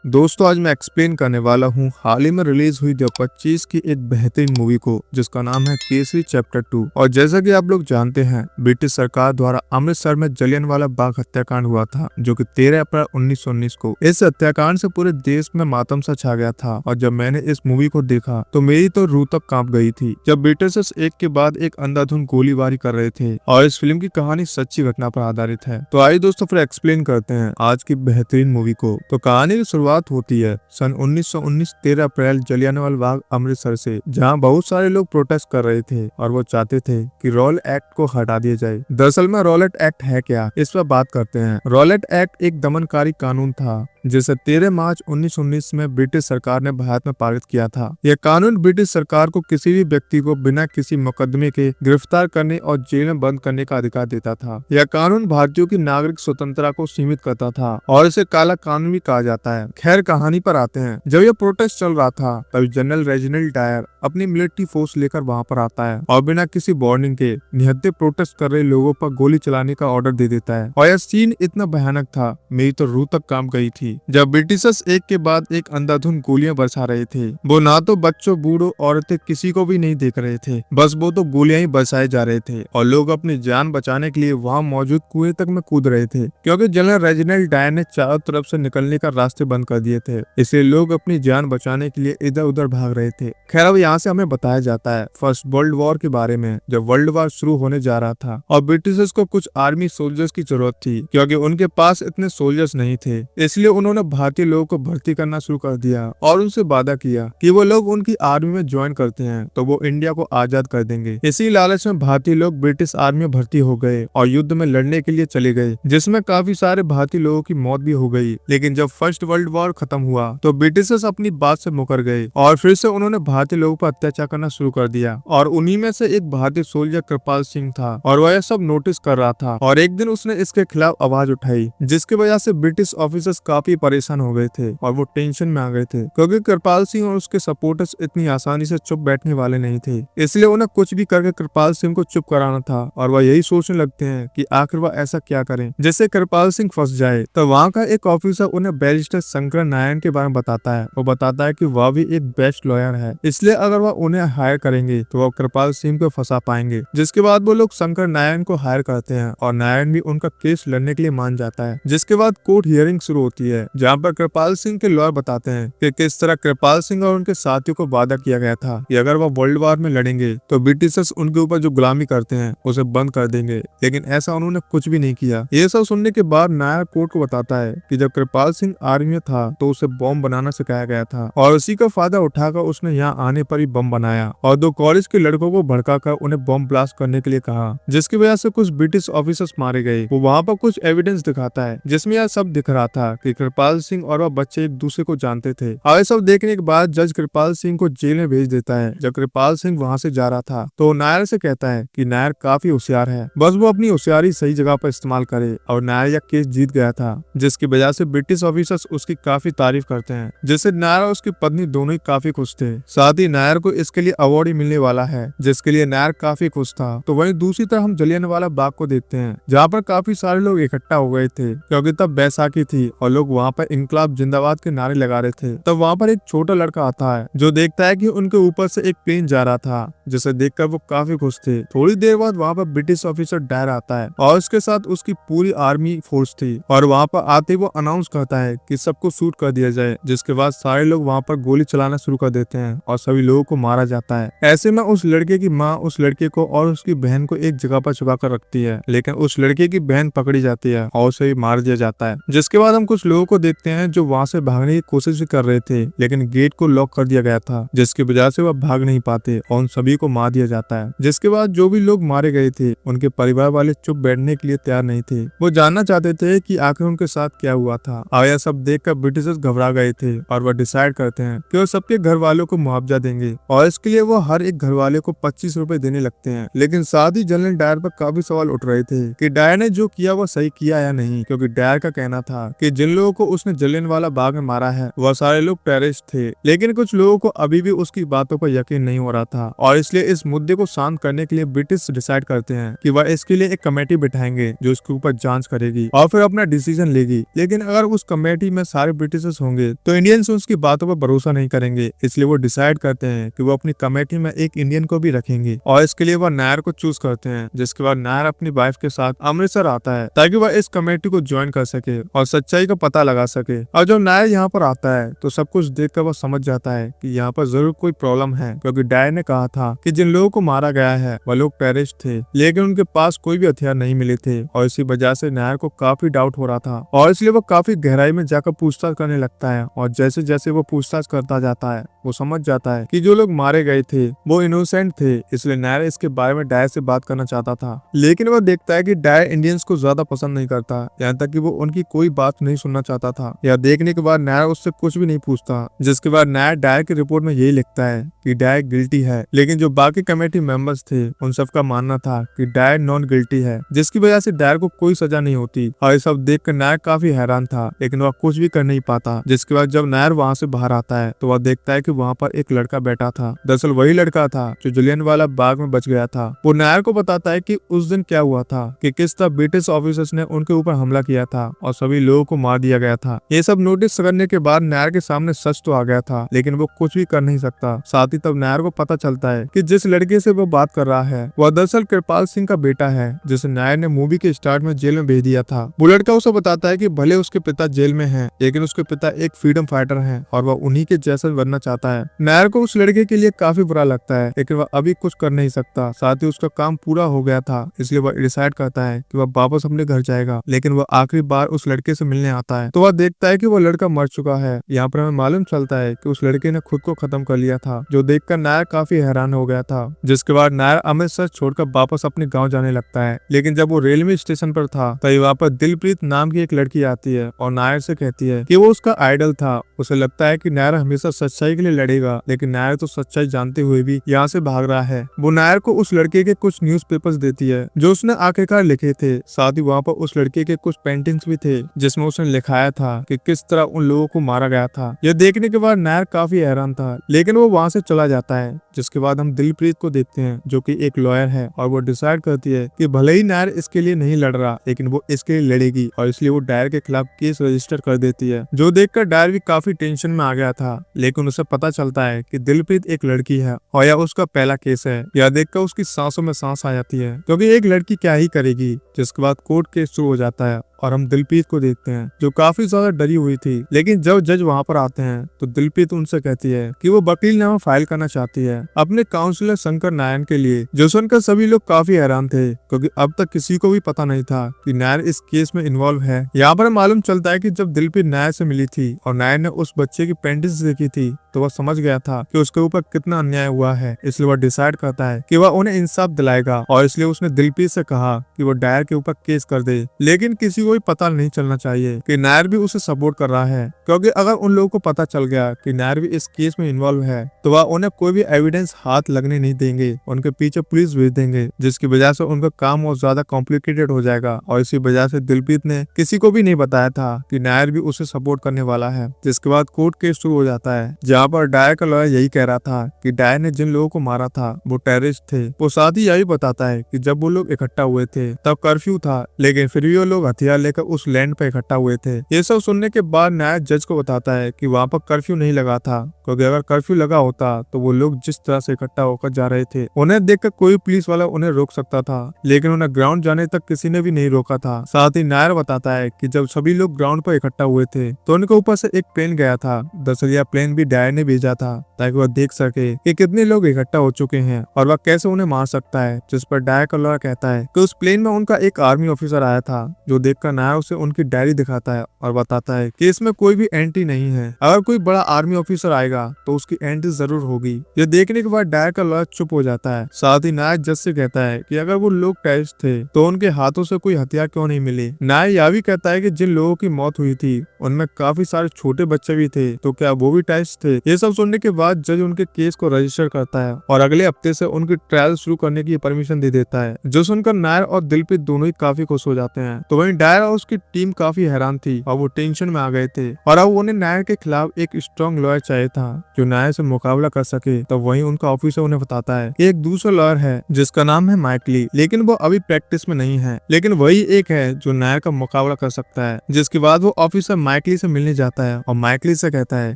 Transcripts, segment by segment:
दोस्तों आज मैं एक्सप्लेन करने वाला हूँ हाल ही में रिलीज हुई 2025 की एक बेहतरीन मूवी को जिसका नाम है केसरी चैप्टर 2। और जैसा कि आप लोग जानते हैं ब्रिटिश सरकार द्वारा अमृतसर में जलियांवाला बाग हत्याकांड हुआ था जो कि 13 अप्रैल 1919 को। इस हत्याकांड से पूरे देश में मातम सा छा गया था और जब मैंने इस मूवी को देखा तो मेरी तो रूह तक कांप गई थी जब ब्रिटिशर्स एक के बाद एक अंधाधुंध गोलीबारी कर रहे थे। और इस फिल्म की कहानी सच्ची घटना पर आधारित है। तो आइए दोस्तों फिर एक्सप्लेन करते हैं आज की बेहतरीन मूवी को। तो कहानी की शुरुआत होती है सन 1919 13 अप्रैल जलियांवाला बाग अमृतसर से, जहां बहुत सारे लोग प्रोटेस्ट कर रहे थे और वो चाहते थे कि रॉल एक्ट को हटा दिया जाए। दरअसल में रॉलेट एक्ट है क्या, इस पर बात करते हैं। रॉलेट एक्ट एक दमनकारी कानून था जिसे 13 मार्च 1919 में ब्रिटिश सरकार ने भारत में पारित किया था। यह कानून ब्रिटिश सरकार को किसी भी व्यक्ति को बिना किसी मुकदमे के गिरफ्तार करने और जेल में बंद करने का अधिकार देता था। यह कानून भारतीयों की नागरिक स्वतंत्रता को सीमित करता था और इसे काला कानून भी कहा जाता है। खैर कहानी पर आते हैं। जब यह प्रोटेस्ट चल रहा था तब जनरल रेजिनाल्ड डायर अपनी मिलिट्री फोर्स लेकर वहां पर आता है और बिना किसी वार्निंग के निहत्थे प्रोटेस्ट कर रहे लोगों पर गोली चलाने का ऑर्डर दे देता है। और यह सीन इतना भयानक था मेरी तो रूह तक कांप गई थी। जब ब्रिटिशर्स एक के बाद एक अंधाधुंध गोलियां बरसा रहे थे, वो ना तो बच्चों बूढ़ों औरतें किसी को भी नहीं देख रहे थे, बस वो तो गोलियां ही बरसाए जा रहे थे और लोग अपनी जान बचाने के लिए वहां मौजूद कुएं तक में कूद रहे थे क्योंकि जनरल रेजिनाल्ड डायर ने चारों तरफ से निकलने का रास्ते बंद कर दिए थे। इसलिए लोग अपनी जान बचाने के लिए इधर उधर भाग रहे थे। खैर अब यहाँ से हमें बताया जाता है फर्स्ट वर्ल्ड वॉर के बारे में, जब वर्ल्ड वॉर शुरू होने जा रहा था और ब्रिटिशर्स को कुछ आर्मी सोल्जर्स की जरूरत थी क्योंकि उनके पास इतने सोल्जर्स नहीं थे। इसलिए उन्होंने भारतीय लोगों को भर्ती करना शुरू कर दिया और उनसे वादा किया कि वो लोग उनकी आर्मी में ज्वाइन करते हैं तो वो इंडिया को आजाद कर देंगे। इसी लालच में भारतीय लोग ब्रिटिश आर्मी में भर्ती हो गए और युद्ध में लड़ने के लिए चले गए, जिसमें काफी सारे भारतीय लोगों की मौत भी हो गई। लेकिन जब फर्स्ट वर्ल्ड वॉर खत्म हुआ तो ब्रिटिशर्स अपनी बात से मुकर गए और फिर से उन्होंने भारतीय लोगों पर अत्याचार करना शुरू कर दिया। और उन्हीं में से एक भारतीय सोल्जर कृपाल सिंह था और वह सब नोटिस कर रहा था और एक दिन उसने इसके खिलाफ आवाज उठाई, जिसकी वजह से ब्रिटिश ऑफिसर्स काफी परेशान हो गए थे और वो टेंशन में आ गए थे क्योंकि कृपाल सिंह और उसके सपोर्टर्स इतनी आसानी से चुप बैठने वाले नहीं थे। इसलिए उन्हें कुछ भी करके कृपाल सिंह को चुप कराना था और वह यही सोचने लगते हैं कि आखिर वह ऐसा क्या करें जिससे कृपाल सिंह फंस जाए। तो वहाँ का एक ऑफिसर उन्हें बैरिस्टर शंकर नारायण के बारे में बताता है। वो बताता है कि वह भी एक बेस्ट लॉयर है, इसलिए अगर वह उन्हें हायर करेंगे तो वह कृपाल सिंह को फंसा पाएंगे। जिसके बाद वो लोग शंकर नारायण को हायर करते हैं और नारायण भी उनका केस लड़ने के लिए मान जाता है। जिसके बाद कोर्ट हियरिंग शुरू होती है जहाँ पर कृपाल सिंह के लॉयर बताते हैं कि किस तरह कृपाल सिंह और उनके साथियों को वादा किया गया था कि अगर वह वर्ल्ड वॉर में लड़ेंगे तो ब्रिटिशर्स उनके ऊपर जो गुलामी करते हैं उसे बंद कर देंगे, लेकिन ऐसा उन्होंने कुछ भी नहीं किया। ये सब सुनने के बाद नायर कोर्ट को बताता है कि जब कृपाल सिंह आर्मी में था तो उसे बॉम्ब बनाना सिखाया गया था और उसी का फायदा उठाकर उसने यहाँ आने पर ही बम बनाया और 2 कॉलेज के लड़कों को भड़काकर उन्हें बम ब्लास्ट करने के लिए कहा, जिसकी वजह से कुछ ब्रिटिश ऑफिसर्स मारे गए। वो वहाँ पर कुछ एविडेंस दिखाता है जिसमें यह सब दिख रहा था कि कृपाल सिंह और वह बच्चे एक दूसरे को जानते थे। और ये सब देखने के बाद जज कृपाल सिंह को जेल में भेज देता है। जब कृपाल सिंह वहाँ से जा रहा था तो नायर से कहता है कि नायर काफी होशियार है, बस वो अपनी होशियारी सही जगह पर इस्तेमाल करे। और नायर यह केस जीत गया था जिसकी वजह से ब्रिटिश ऑफिसर्स उसकी काफी तारीफ करते हैं, जिससे नायर और उसकी पत्नी दोनों ही काफी खुश थे। साथ ही नायर को इसके लिए अवार्ड ही मिलने वाला है, जिसके लिए नायर काफी खुश था। तो वहीं दूसरी तरफ हम जलियांवाला बाग को देखते हैं जहाँ पर काफी सारे लोग इकट्ठा हो गए थे क्योंकि तब बैसाखी थी और लोग वहाँ पर इनकलाब जिंदाबाद के नारे लगा रहे थे। तब वहाँ पर एक छोटा लड़का आता है जो देखता है कि उनके ऊपर से एक प्लेन जा रहा था, जिसे देखकर वो काफी खुश थे। थोड़ी देर बाद वहाँ पर ब्रिटिश ऑफिसर डायर आता है और उसके साथ उसकी पूरी आर्मी फोर्स थी और वहाँ पर आते वो अनाउंस करता है कि सबको शूट कर दिया जाए, जिसके बाद सारे लोग वहाँ पर गोली चलाना शुरू कर देते हैं और सभी लोगों को मारा जाता है। ऐसे में उस लड़के की माँ उस लड़के को और उसकी बहन को एक जगह पर छुपा कर रखती है, लेकिन उस लड़के की बहन पकड़ी जाती है और उसे भी मार दिया जाता है। जिसके बाद हम कुछ लोगों को देखते हैं जो वहाँ से भागने की कोशिश भी कर रहे थे, लेकिन गेट को लॉक कर दिया गया था, जिसकी वजह से वह भाग नहीं पाते और उन सभी को मार दिया जाता है। जिसके बाद जो भी लोग मारे गए थे उनके परिवार वाले चुप बैठने के लिए तैयार नहीं थे। वो जानना चाहते थे कि आखिर उनके साथ क्या हुआ था। और यह सब देखकर ब्रिटिशर्स घबरा गए थे और वह डिसाइड करते हैं कि वो सबके घर वालों को मुआवजा देंगे करेंगे और इसके लिए वो हर एक घर वाले को 25 रुपए देने लगते हैं। लेकिन साथ ही जनरल डायर पर काफी सवाल उठ रहे थे कि डायर ने जो किया वो सही किया या नहीं, क्योंकि डायर का कहना था कि जिन लोगों को उसने जलियांवाला बाग में मारा है वह सारे लोग टेररिस्ट थे। लेकिन कुछ लोगों को अभी भी उसकी बातों पर यकीन नहीं हो रहा था और इसलिए इस मुद्दे को शांत करने के लिए ब्रिटिश डिसाइड करते हैं कि वह इसके लिए एक कमेटी बिठाएंगे जो इसके ऊपर जांच करेगी और फिर अपना डिसीजन लेगी। लेकिन अगर उस कमेटी में सारे ब्रिटिशर्स होंगे तो इंडियंस उसकी बातों पर भरोसा नहीं करेंगे, इसलिए वो डिसाइड करते हैं कि वो अपनी कमेटी में एक इंडियन को भी रखेंगे और इसके लिए वह नायर को चूज करते हैं। जिसके बाद नायर अपनी वाइफ के साथ अमृतसर आता है ताकि वह इस कमेटी को ज्वाइन कर सके और सच्चाई का पता लगा सके। और जब नायर यहाँ पर आता है तो सब कुछ देखकर वह समझ जाता है कि यहाँ पर जरूर कोई प्रॉब्लम है, क्योंकि डायर ने कहा था कि जिन लोगों को मारा गया है वह लोग टेररिस्ट थे, लेकिन उनके पास कोई भी हथियार नहीं मिले थे और इसी वजह से नायर को काफी डाउट हो रहा था और इसलिए वो काफी गहराई में जाकर पूछताछ करने लगता है। और जैसे जैसे वो पूछताछ करता जाता है वो समझ जाता है कि जो लोग मारे गए थे वो इनोसेंट थे, इसलिए नायर इसके बारे में डायर से बात करना चाहता था। लेकिन वह देखता है कि डायर इंडियंस को ज्यादा पसंद नहीं करता, यहाँ तक कि वो उनकी कोई बात नहीं सुनना चाहता था। यह देखने के बाद नायर उससे कुछ भी नहीं पूछता। जिसके बाद नायर डायर की रिपोर्ट में यही लिखता है कि डायर गिल्टी है, लेकिन जो बाकी कमेटी मेंबर्स थे उन सबका मानना था कि डायर नॉन गिल्टी है, जिसकी वजह से डायर को कोई सजा नहीं होती। और ये सब देखकर नायर काफी हैरान था, लेकिन वह कुछ भी कर नहीं पाता। जिसके बाद जब नायर वहाँ से बाहर आता है तो वह देखता है कि वहाँ पर एक लड़का बैठा था। दरअसल वही लड़का था जो जलियांवाला बाग में बच गया था। वो नायर को बताता है कि उस दिन क्या हुआ था, कि किस तरह ब्रिटिश ऑफिसर्स ने उनके ऊपर हमला किया था और सभी लोगों को मार दिया गया था। ये सब नोटिस करने के बाद नायर के सामने सच तो आ गया था, लेकिन वो कुछ भी कर नहीं सकता। साथ ही तब नायर को पता चलता है कि जिस लड़के से वो बात कर रहा है वह दरअसल कृपाल सिंह का बेटा है, जिसे नायर ने मूवी के स्टार्ट में जेल में भेज दिया था। वो लड़का उसे बताता है कि भले उसके पिता जेल में हैं, लेकिन उसके पिता एक फ्रीडम फाइटर हैं और वह उन्हीं के जैसा बनना चाहता है। नायर को उस लड़के के लिए काफी बुरा लगता है, लेकिन वह अभी कुछ कर नहीं सकता। साथ ही उसका काम पूरा हो गया था, इसलिए वह डिसाइड करता है कि वह वापस अपने घर जाएगा। लेकिन वह आखिरी बार उस लड़के से मिलने आता है तो वह देखता है कि वह लड़का मर चुका है। यहाँ पर हमें मालूम चलता है कि उस लड़के ने खुद को खत्म कर लिया था, जो देखकर नायर काफी हैरान हो गया था। जिसके बाद नायर अमृतसर छोड़कर वापस अपने गाँव जाने लगता है। लेकिन जब वो रेलवे स्टेशन पर था तभी वहाँ पर दिलप्रीत नाम की एक लड़की आती है और नायर से कहती है कि वो उसका आइडल था। उसे लगता है कि नायर हमेशा सच्चाई के लिए लड़ेगा, लेकिन नायर तो सच्चाई जानते हुए भी यहाँ से भाग रहा है। वो नायर को उस लड़के के कुछ न्यूज़पेपर्स देती है जो उसने आखिरकार लिखे थे। साथ ही वहाँ पर उस लड़के के कुछ पेंटिंग्स भी थे जिसमें उसने लिखाया था कि किस तरह उन लोगों को मारा गया था। यह देखने के बाद नायर काफी हैरान था, लेकिन वो वहाँ से चला जाता है। जिसके बाद हम दिलप्रीत को देखते हैं जो कि एक लॉयर है और वो डिसाइड करती है कि भले ही नायर इसके लिए नहीं लड़ रहा, लेकिन वो इसके लिए लड़ेगी और इसलिए वो डायर के खिलाफ केस रजिस्टर कर देती है। जो देखकर डायर भी काफी टेंशन में आ गया था, लेकिन उसे पता चलता है कि दिलप्रीत एक लड़की है और यह उसका पहला केस है। यह देखकर उसकी सांसों में सांस आ जाती है, क्योंकि एक लड़की क्या ही करेगी। जिसके बाद कोर्ट केस शुरू हो जाता है और हम दिलप्रीत को देखते हैं जो काफी ज्यादा डरी हुई थी। लेकिन जब जज वहाँ पर आते हैं तो दिलप्रीत उनसे कहती है कि वो वकीलनामा फाइल करना चाहती है अपने काउंसलर शंकर नारायण के लिए, जो सुनकर सभी लोग काफी हैरान थे, क्योंकि अब तक किसी को भी पता नहीं था कि नायर इस केस में इन्वॉल्व है। यहाँ पर मालूम चलता है कि जब दिलप्रीत नायर से मिली थी और नायर ने उस बच्चे की पेंटिंग्स देखी थी तो वह समझ गया था कि उसके ऊपर कितना अन्याय हुआ है, इसलिए वह डिसाइड करता है कि वह उन्हें इंसाफ दिलाएगा और इसलिए उसने दिलप्रीत से कहा कि वो डायर के ऊपर केस कर दे। लेकिन किसी को भी पता नहीं चलना चाहिए कि नायर भी उसे सपोर्ट कर रहा है, क्योंकि अगर उन लोगों को पता चल गया कि नायर भी इस केस में इन्वॉल्व है तो वह उन्हें कोई भी एविडेंस हाथ लगने नहीं देंगे, उनके पीछे पुलिस भेज देंगे, जिसकी वजह से उनका काम और ज्यादा कॉम्प्लिकेटेड हो जाएगा। और इसी वजह से दिलप्रीत ने किसी को भी नहीं बताया था कि नायर भी उसे सपोर्ट करने वाला है। जिसके बाद कोर्ट केस शुरू हो जाता है, जहाँ पर डायर का लॉयर यही कह रहा था कि डायर ने जिन लोगों को मारा था वो टेररिस्ट थे। वो साथ ही यही बताता है कि जब वो लोग इकट्ठा हुए थे तब कर्फ्यू था, लेकिन फिर भी वो लोग हथियार लेकर उस लैंड पर इकट्ठा हुए थे। ये सब सुनने के बाद नायर जज को बताता है कि वहाँ पर कर्फ्यू नहीं लगा था, क्योंकि अगर कर्फ्यू लगा होता तो वो लोग जिस तरह से इकट्ठा होकर जा रहे थे उन्हें देखकर कोई पुलिस वाला उन्हें रोक सकता था, लेकिन उन्हें ग्राउंड जाने तक किसी ने भी नहीं रोका था। साथ ही नायर बताता है कि जब सभी लोग ग्राउंड पर इकट्ठा हुए थे तो उनके ऊपर से एक प्लेन गया था। दरअसल यह प्लेन भी डायर ने भेजा था ताकि वह देख सके कि कितने लोग इकट्ठा हो चुके हैं और वह कैसे उन्हें मार सकता है। जिस पर डायर का लॉयर कहता है कि उस प्लेन में उनका एक आर्मी ऑफिसर आया था, जो देखकर नायर उसे उनकी डायरी दिखाता है और बताता है कि इसमें कोई भी एंट्री नहीं है, अगर कोई बड़ा आर्मी ऑफिसर आएगा तो उसकी एंट्री जरूर होगी। यह देखने के बाद डायर का लॉयर चुप हो जाता है। साथ ही नायर जज से कहता है कि अगर वो लोग टेररिस्ट थे तो उनके हाथों से कोई हथियार क्यों नहीं मिले। नायर यह भी कहता है कि जिन लोगों की मौत हुई थी उनमें काफी सारे छोटे बच्चे भी थे, तो क्या वो भी टेररिस्ट थे। ये सब सुनने के बाद जज उनके केस को रजिस्टर करता है और अगले हफ्ते से उनकी ट्रायल शुरू करने की परमिशन दे देता है, जो सुनकर नायर और दिलप्रीत दोनों ही काफी खुश हो जाते हैं। तो वहीं डायर और उसकी टीम काफी हैरान थी और वो टेंशन में आ गए थे और अब उन्हें नायर के खिलाफ एक स्ट्रॉन्ग लॉयर चाहिए था जो नायर से मुकाबला कर सके। तो वहीं उनका ऑफिसर उन्हें बताता है कि एक दूसरा लॉयर है जिसका नाम है माइकली, लेकिन वो अभी प्रैक्टिस में नहीं है, लेकिन वही एक है जो नायर का मुकाबला कर सकता है। जिसके बाद वो ऑफिसर माइकली से मिलने जाता है और माइकली से कहता है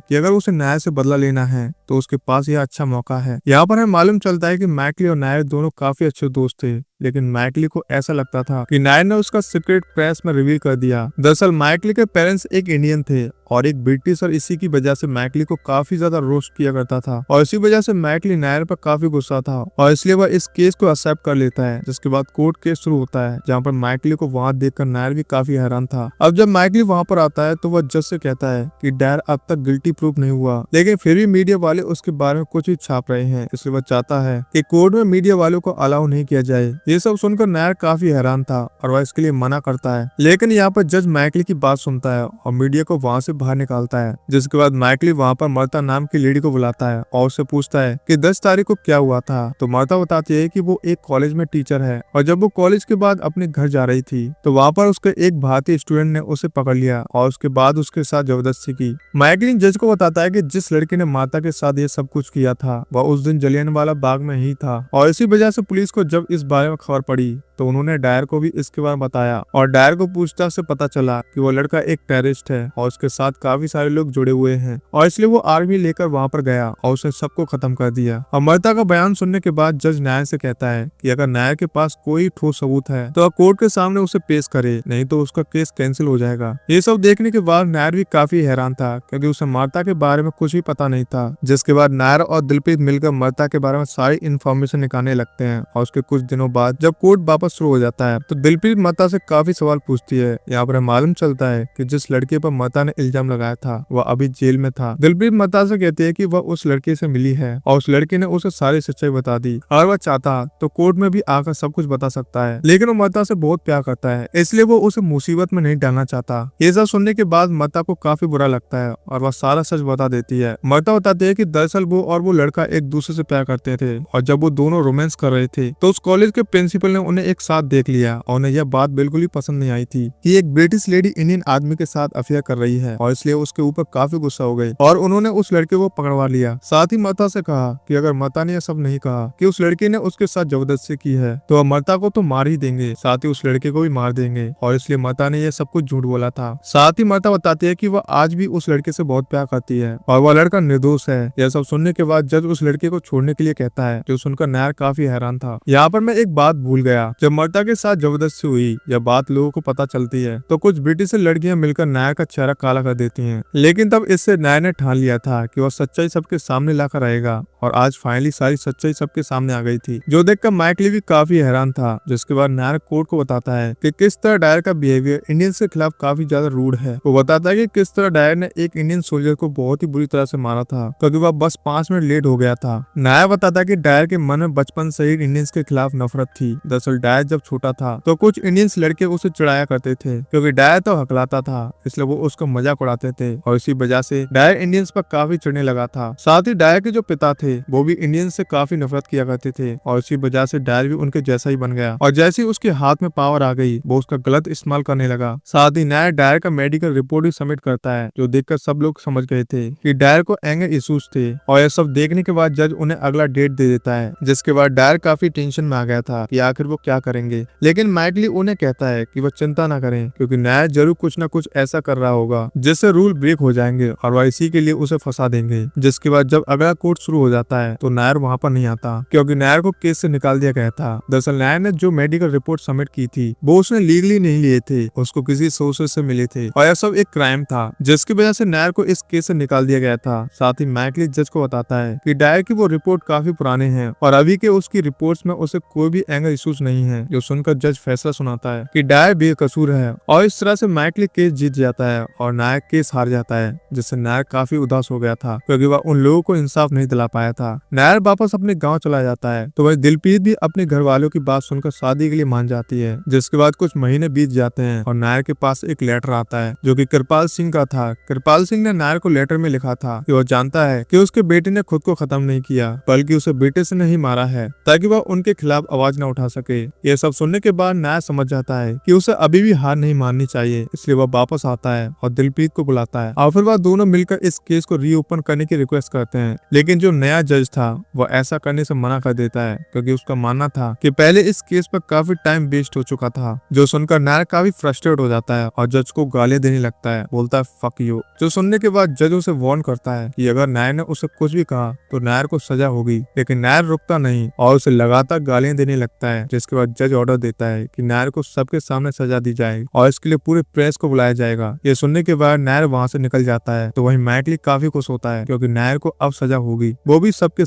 कि अगर उसे नायर से बदला लेना है तो उसके पास यह अच्छा मौका है। यहाँ पर हमें मालूम चलता है कि माइकली और नायर दोनों काफी अच्छे दोस्त थे, लेकिन माइकली को ऐसा लगता था कि नायर ने उसका सीक्रेट प्रेस में रिवील कर दिया। दरअसल माइकली के पेरेंट्स एक इंडियन थे और एक ब्रिटिश, और इसी की वजह से माइकली को काफी ज्यादा रोस्ट किया करता था और इसी वजह से माइकली नायर पर काफी गुस्सा था और इसलिए वह इस केस को एक्सेप्ट कर लेता है। जिसके बाद कोर्ट केस शुरू होता है जहाँ पर माइकली को वहाँ देखकर नायर भी काफी हैरान था। अब जब माइकली वहाँ पर आता है तो वह जज से कहता है कि डायर अब तक गिल्टी प्रूफ नहीं हुआ, लेकिन फिर भी मीडिया वाले उसके बारे में कुछ ही छाप रहे हैं, इसलिए वह चाहता है कि कोर्ट में मीडिया वालों को अलाउ नहीं किया जाए। ये सब सुनकर नायर काफी हैरान था और वह इसके लिए मना करता है, लेकिन यहाँ पर जज माइकली की बात सुनता है और मीडिया को वहाँ से बाहर निकालता है। जिसके बाद माइकली वहाँ पर मर्ता नाम की लेडी को बुलाता है और उससे पूछता है कि 10 तारीख को क्या हुआ था। तो मर्ता बताती है कि वो एक कॉलेज में टीचर है और जब वो कॉलेज के बाद अपने घर जा रही थी तो वहाँ पर उसके एक भारतीय स्टूडेंट ने उसे पकड़ लिया और उसके बाद उसके साथ जबरदस्ती की। माइकली जज को बताता है कि जिस लड़के ने माता के साथ ये सब कुछ किया था वह उस दिन जलियांवाला बाग में ही था और इसी वजह से पुलिस को जब इस बारे में खबर पड़ी तो उन्होंने डायर को भी इसके बारे में बताया और डायर को पूछताछ से पता चला कि वो लड़का एक टेररिस्ट है और उसके साथ काफी सारे लोग जुड़े हुए हैं और इसलिए वो आर्मी लेकर वहाँ पर गया और उसने सबको खत्म कर दिया। अमरता का बयान सुनने के बाद जज नायर से कहता है कि अगर नायर के पास कोई ठोस सबूत है तो कोर्ट के सामने उसे पेश करे, नहीं तो उसका केस कैंसिल हो जाएगा। ये सब देखने के बाद नायर भी काफी हैरान था क्योंकि उसे मर्ता के बारे में कुछ भी पता नहीं था। जिसके बाद नायर और दिलप्रीत मिलकर मर्ता के बारे में सारी इन्फॉर्मेशन निकालने लगते हैं और उसके कुछ दिनों बाद जब कोर्ट वापस शुरू हो जाता है तो दिलप्रीत मर्ता से काफी सवाल पूछती है। यहाँ पर मालूम चलता है कि जिस लड़के पर मर्ता ने इल्जाम लगाया था वह अभी जेल में था। दिलप्रीत मर्ता से कहती है कि वह उस लड़के से मिली है और उस लड़के ने उसे सारी सच्चाई बता दी और वह चाहता तो कोर्ट में भी आकर सब कुछ बता सकता है, लेकिन वो मर्ता से बहुत प्यार करता है इसलिए वो उसे मुसीबत में नहीं डालना चाहता। ये सब सुनने के बाद मर्ता को काफी बुरा लगता है और वह सारा सच बता देती है। मर्ता बताती है कि दरअसल वो और वो लड़का एक दूसरे से प्यार करते थे और जब वो दोनों रोमांस कर रहे थे तो उस कॉलेज के प्रिंसिपल ने उन्हें एक साथ देख लिया और उन्हें यह बात बिल्कुल ही पसंद नहीं आई थी कि एक ब्रिटिश लेडी इंडियन आदमी के साथ अफेयर कर रही है और इसलिए उसके ऊपर काफी गुस्सा हो गई और उन्होंने उस लड़के को पकड़वा लिया। साथ ही मर्ता से कहा कि अगर मर्ता ने यह सब नहीं कहा कि उस लड़के ने उसके साथ जबरदस्ती की है तो मर्ता को तो मार ही देंगे, साथ ही उस लड़के को भी मार देंगे और इसलिए मर्ता ने यह सब कुछ झूठ बोला था। साथ ही मर्ता बताती है कि वह आज भी उस लड़के से बहुत प्यार करती है और वह लड़का निर्दोष है। यह सब सुनने के बाद जज उस लड़के को छोड़ने के लिए कहता है, जो सुनकर नायर काफी हैरान था। यहाँ पर मैं एक बात भूल गया, जब मर्ता के साथ जबरदस्ती हुई यह बात लोगों को पता चलती है तो कुछ ब्रिटिश लड़कियां मिलकर नायर का चेहरा काला कर देती हैं, लेकिन तब इससे नायर ने ठान लिया था कि वह सच्चाई सबके सामने लाकर आएगा और आज फाइनली सारी सच्चाई सबके सामने आ गई थी, जो देखकर माइकली भी काफी हैरान था। जिसके बाद नायर कोर्ट को बताता है कि किस तरह डायर का बिहेवियर इंडियंस के खिलाफ काफी ज्यादा रूड है। वो बताता है कि किस तरह डायर ने एक इंडियन सोल्जर को बहुत ही बुरी तरह से मारा था क्योंकि वह बस 5 मिनट लेट हो गया था। नायर बताता है कि डायर के मन में बचपन से ही इंडियंस के खिलाफ नफरत थी। दरअसल डायर जब छोटा था तो कुछ इंडियंस लड़के उसे चिढ़ाया करते थे क्योंकि डायर तो हकलाता था, इसलिए वो उसका मजाक उड़ाते थे और इसी वजह से डायर इंडियंस पर काफी चिढ़ने लगा था। साथ ही डायर के जो पिता थे वो भी इंडियंस से काफी नफरत किया करते थे और इसी वजह से डायर भी उनके जैसा ही बन गया और जैसे ही उसके हाथ में पावर आ गई वो उसका गलत इस्तेमाल करने लगा। साथ ही नायर डायर का मेडिकल रिपोर्ट भी सबमिट करता है, जो देखकर सब लोग समझ गए थे कि डायर को एंगर इश्यूज थे और यह सब देखने के बाद जज उन्हें अगला डेट दे देता है। जिसके बाद डायर काफी टेंशन में आ गया था कि आखिर वो क्या करेंगे, लेकिन माइकली उन्हें कहता है कि वो चिंता न करें क्योंकि नायर जरूर कुछ न कुछ ऐसा कर रहा होगा जिससे रूल ब्रेक हो जाएंगे और वह इसी के लिए उसे फंसा देंगे। जिसके बाद जब अगला कोर्ट शुरू हो जाता है तो नायर वहाँ पर नहीं आता क्योंकि नायर को केस से निकाल दिया गया था। दरअसल नायर ने जो मेडिकल रिपोर्ट सबमिट की थी वो उसने लीगली नहीं लिए थे, उसको किसी सोर्सेस से मिले थे और यह सब एक क्राइम था जिसकी वजह से नायर को इस केस से निकाल दिया गया था। साथ ही माइकली जज को बताता है कि डायर की वो रिपोर्ट काफी पुराने हैं और अभी के उसकी रिपोर्ट्स में उसे कोई भी एंगर इश्यूज नहीं हैं, जो सुनकर जज फैसला सुनाता है कि डायर बेकसूर है और इस तरह से मैकली केस जीत जाता है और नायक केस हार जाता है, जिससे नायक काफी उदास हो गया था क्योंकि वह उन लोगों को इंसाफ नहीं दिला पाया था। नायर वापस अपने गाँव चला जाता है तो वही दिलप्रीत भी अपने घर वालों की बात सुनकर शादी के लिए मान जाती है। जिसके बाद कुछ महीने बीत जाते हैं और नायर के पास एक लेटर आता है जो कि कृपाल सिंह का था। कृपाल सिंह ने नायर को लेटर में लिखा था कि वह जानता है कि उसके बेटे ने खुद को खत्म नहीं किया बल्कि उसे बेटे से नहीं मारा है ताकि वह उनके खिलाफ आवाज न उठा सके। यह सब सुनने के बाद नायर समझ जाता है कि उसे अभी भी हार नहीं माननी चाहिए, इसलिए वह वापस आता है और दिलप्रीत को बुलाता है और फिर वह दोनों मिलकर इस केस को रीओपन करने की रिक्वेस्ट करते हैं। लेकिन जो नया जज था वह ऐसा करने से मना कर देता है क्योंकि उसका मानना था कि पहले इस केस पर काफी टाइम वेस्ट हो चुका था। जो सुनकर नायर काफी फ्रस्ट्रेट हो जाता है और जज को गालियां देने लगता है, बोलता है फक यू। जो सुनने के बाद जज उसे वार्न करता है कि अगर नायर ने उसे कुछ भी कहा तो नायर को सजा होगी, लेकिन नायर रुकता नहीं और उसे लगातार गालियां देने लगता है। जिसके बाद जज ऑर्डर देता है कि नायर को सबके सामने सजा दी जाए और इसके लिए पूरे प्रेस को बुलाया जाएगा। ये सुनने के बाद नायर वहाँ से निकल जाता है तो वहीं मैकली काफी खुश होता है क्योंकि नायर को अब सजा होगी, वो भी सबके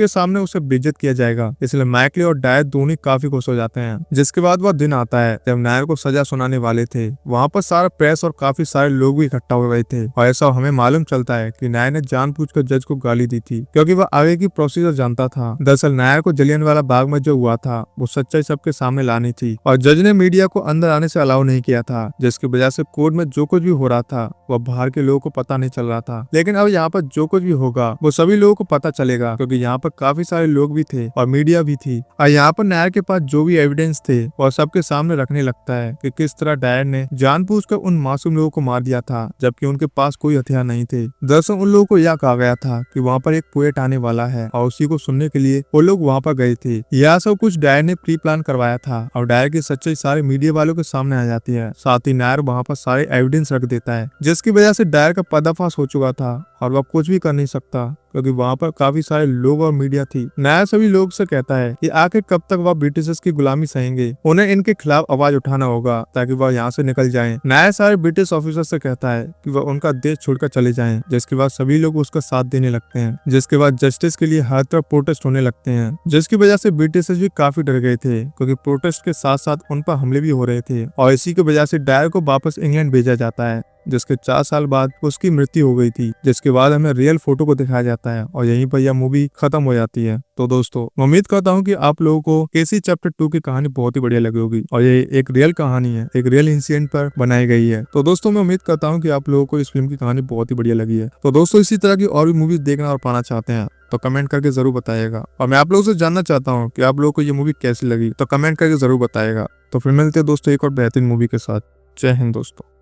सामने उसे बेइज्जत किया जाएगा। इसलिए मैकली और डायर दोनों काफी खुश हो जाते हैं। जिसके बाद वह दिन आता है जब नायर को सजा सुनाने वाले थे। वहाँ पर सारा प्रेस और काफी सारे लोग भी इकट्ठा हो गए थे और ऐसा हमें मालूम चलता है कि नायर ने जानबूझकर जज को गाली दी थी क्योंकि वह आगे की प्रोसीजर जानता था। दरअसल नायर को जलियांवाला बाग में जो हुआ था वो सच्चाई सबके सामने लानी थी और जज ने मीडिया को अंदर आने से अलाउ नहीं किया था, जिसकी वजह से कोर्ट में जो कुछ भी हो रहा था वह बाहर के लोगों को पता नहीं चल रहा था। लेकिन अब यहाँ पर जो कुछ भी होगा वो सभी लोगों को पता चलेगा क्योंकि यहाँ पर काफी सारे लोग भी थे और मीडिया भी थी। और यहाँ पर नायर के पास जो भी एविडेंस थे वह सबके सामने रखने लगता है कि किस तरह डायर ने जानबूझकर उन मासूम लोगों को मार दिया था जबकि उनके पास कोई हथियार नहीं थे। दरअसल उन लोगों को यह कहा गया था कि वहाँ पर एक पोएट आने वाला है और उसी को सुनने के लिए वो लोग वहाँ पर गए थे। यह सब कुछ डायर ने प्री प्लान करवाया था और डायर की सच्चाई सारे मीडिया वालों के सामने आ जाती है। साथ ही नायर वहाँ पर सारे एविडेंस रख देता है जिसकी वजह से डायर का पर्दाफाश हो चुका था और वह कुछ भी कर नहीं सकता क्योंकि वहाँ पर काफी सारे लोग और मीडिया थी। नायर सभी लोग से कहता है कि आखिर कब तक वह ब्रिटिशर्स की गुलामी सहेंगे, उन्हें इनके खिलाफ आवाज उठाना होगा ताकि वह यहाँ से निकल जाएं। नायर सारे ब्रिटिश ऑफिसर से कहता है कि वह उनका देश छोड़कर चले जाएं, जिसके बाद सभी लोग उसका साथ देने लगते हैं। जिसके बाद जस्टिस के लिए हर तरफ प्रोटेस्ट होने लगते हैं, जिसकी वजह से ब्रिटिशर्स भी काफी डर गए थे क्योंकि प्रोटेस्ट के साथ साथ उन पर हमले भी हो रहे थे और इसी की वजह से डायर को वापस इंग्लैंड भेजा जाता है, जिसके 4 साल बाद उसकी मृत्यु हो गई थी। जिसके बाद हमें रियल फोटो को दिखाया जाता है और यहीं पर यह मूवी खत्म हो जाती है। तो दोस्तों मैं उम्मीद करता हूँ कि आप लोगों को केसी चैप्टर 2 की कहानी बहुत ही बढ़िया लगी होगी और ये एक रियल कहानी है, एक रियल इंसिडेंट पर बनाई गई है। तो दोस्तों मैं उम्मीद करता हूँ कि आप लोगों को इस फिल्म की कहानी बहुत ही बढ़िया लगी है। तो दोस्तों इसी तरह की और भी मूवी देखना और पाना चाहते हैं तो कमेंट करके जरूर बताइएगा और मैं आप लोगों से जानना चाहता हूँ कि आप लोगों को ये मूवी कैसी लगी, तो कमेंट करके जरूर बताइएगा। तो फिर मिलते हैं दोस्तों एक और बेहतरीन मूवी के साथ। जय हिंद दोस्तों।